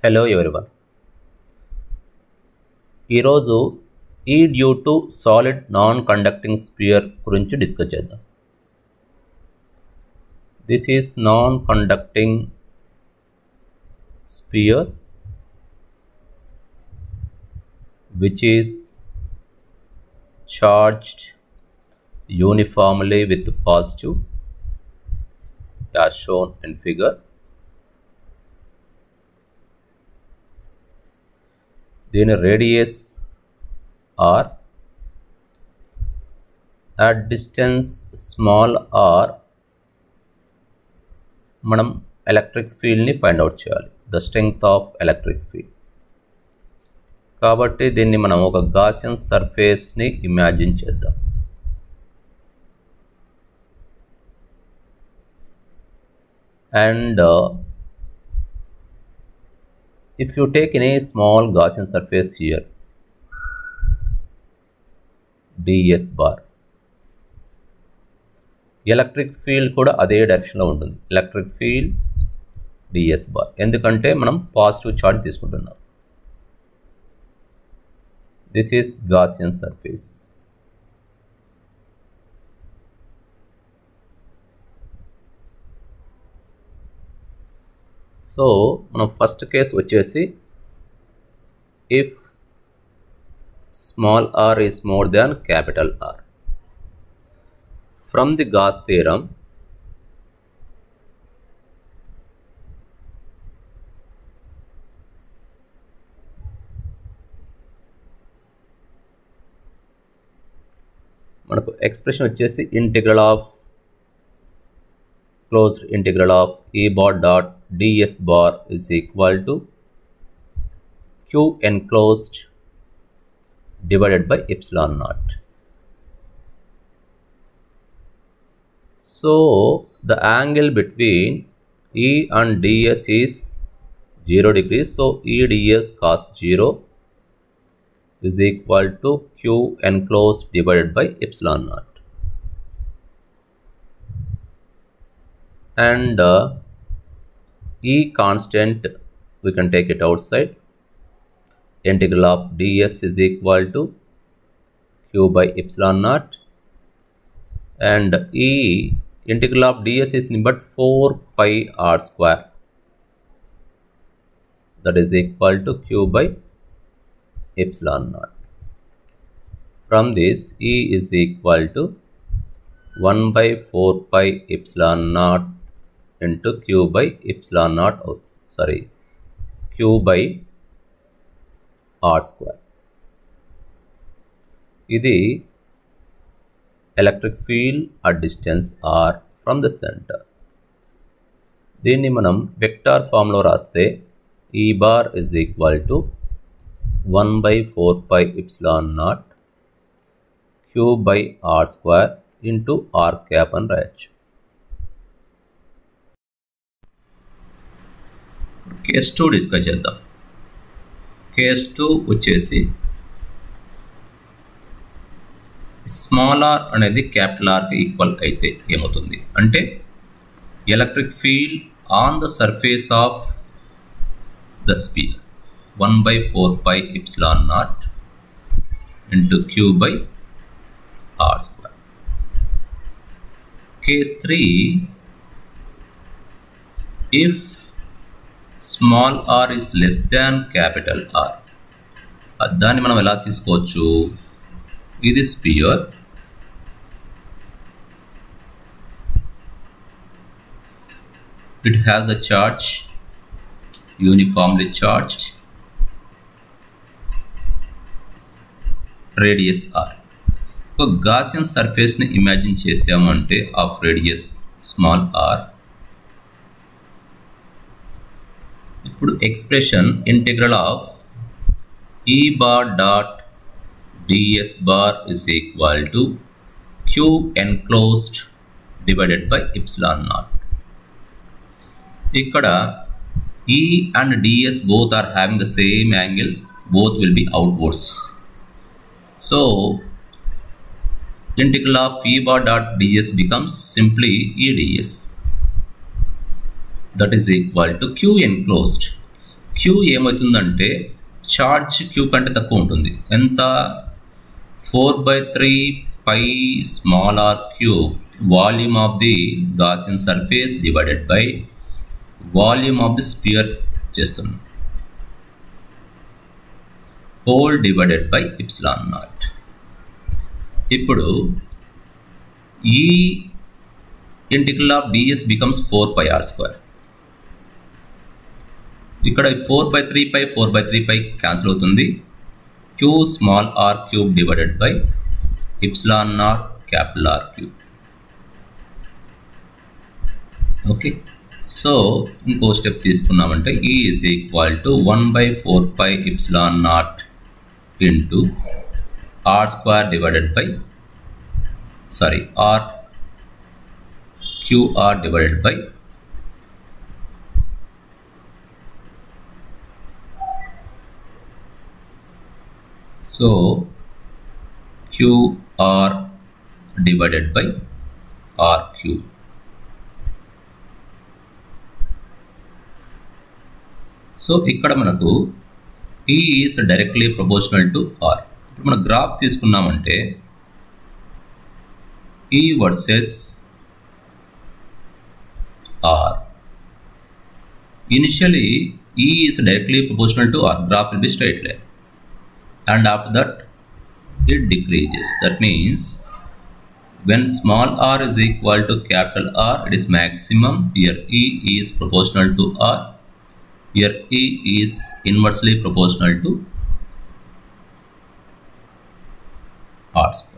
Hello everyone. ఈరోజు ఈ due to solid non conducting sphere గురించి డిస్కస్ చేద్దాం. This is non conducting sphere which is charged uniformly with positive as shown in figure. దీని radius r at distance small r మనం electric ఫీల్డ్ని find out చేయాలి, the strength of electric field. కాబట్టి దీన్ని మనం ఒక గాసియన్ సర్ఫేస్ని ఇమాజిన్ చేద్దాం. And if you take any small Gaussian surface here, ds bar, electric field కూడా అదే డైరెక్షన్లో ఉంటుంది. ఎలక్ట్రిక్ ఫీల్డ్ ds bar, ఎందుకంటే మనం పాజిటివ్ చార్జ్ తీసుకుంటున్నాం. This is Gaussian surface. So మనం ఫస్ట్ కేస్ వచ్చేసి if small r is more than capital R. From the Gauss theorem మనకు ఎక్స్ప్రెషన్ వచ్చేసి integral of closed integral of E bar dot ds bar is equal to Q enclosed divided by epsilon naught. So the angle between E and ds is 0 degrees. So E ds cos 0 is equal to Q enclosed divided by epsilon naught. And E constant, we can take it outside. Integral of ds is equal to Q by epsilon naught, and E integral of ds is nothing but 4 pi r square, that is equal to Q by epsilon naught. From this E is equal to 1 by 4 pi epsilon naught into Q by epsilon naught, Q by r square. ఇది electric field at distance r from the centre. దీన్ని మనం vector ఫామ్లో రాస్తే E bar is equal to 1 by 4 pi epsilon naught Q by r square into r cap అని రాయొచ్చు. Case 2 discuss చేద్దాం. Case 2 వచ్చేసి small r అనేది క్యాపిటల్ Rకి ఈక్వల్ అయితే ఏమవుతుంది అంటే electric field on the surface of the spear 1 by 4 pi epsilon naught into Q by r square. Case 3, if small r is less than capital R, దాన్ని మనం ఎలా తీసుకోవచ్చు? ఇది sphere, it has the charge uniformly charged, radius r. ఒక Gaussian సర్ఫేస్ని imagine చేసామంటే of radius small r. ఇప్పుడు expression integral of E bar dot ds bar is equal to Q enclosed divided by epsilon naught. ఇక్కడ E and ds both are having the same angle, both will be outwards. So integral of E bar dot ds becomes simply E ds. that is equal to Q enclosed. Q Q ఏమవుతుందంటే charge Q కంటే తక్కువ ఉంటుంది. ఎంత? 4/3 pi small r cube volume of the Gaussian surface divided by volume of the sphere చేస్తున్నాం, whole divided by epsilon naught. ఇప్పుడు ఈ integral of ds becomes 4 pi r square. ఇక్కడ 4/3 pi 4/3 pi cancel అవుతుంది. q small r cube divided by epsilon naught capital R cube. Okay, so ఇంకో step తీసుకున్నామంటే E is equal to 1/4 pi epsilon naught into r square divided by r QR divided by so QR divided by R cube. So ఇక్కడ మనకు E is directly proportional to R. ఇప్పుడు మన graph తీసుకున్నామంటే E versus R. Initially, E is directly proportional to R. Graph will be straight line, and after that, it decreases. That means, when small r is equal to capital R, it is maximum. Here E is proportional to R. Here E is inversely proportional to R square.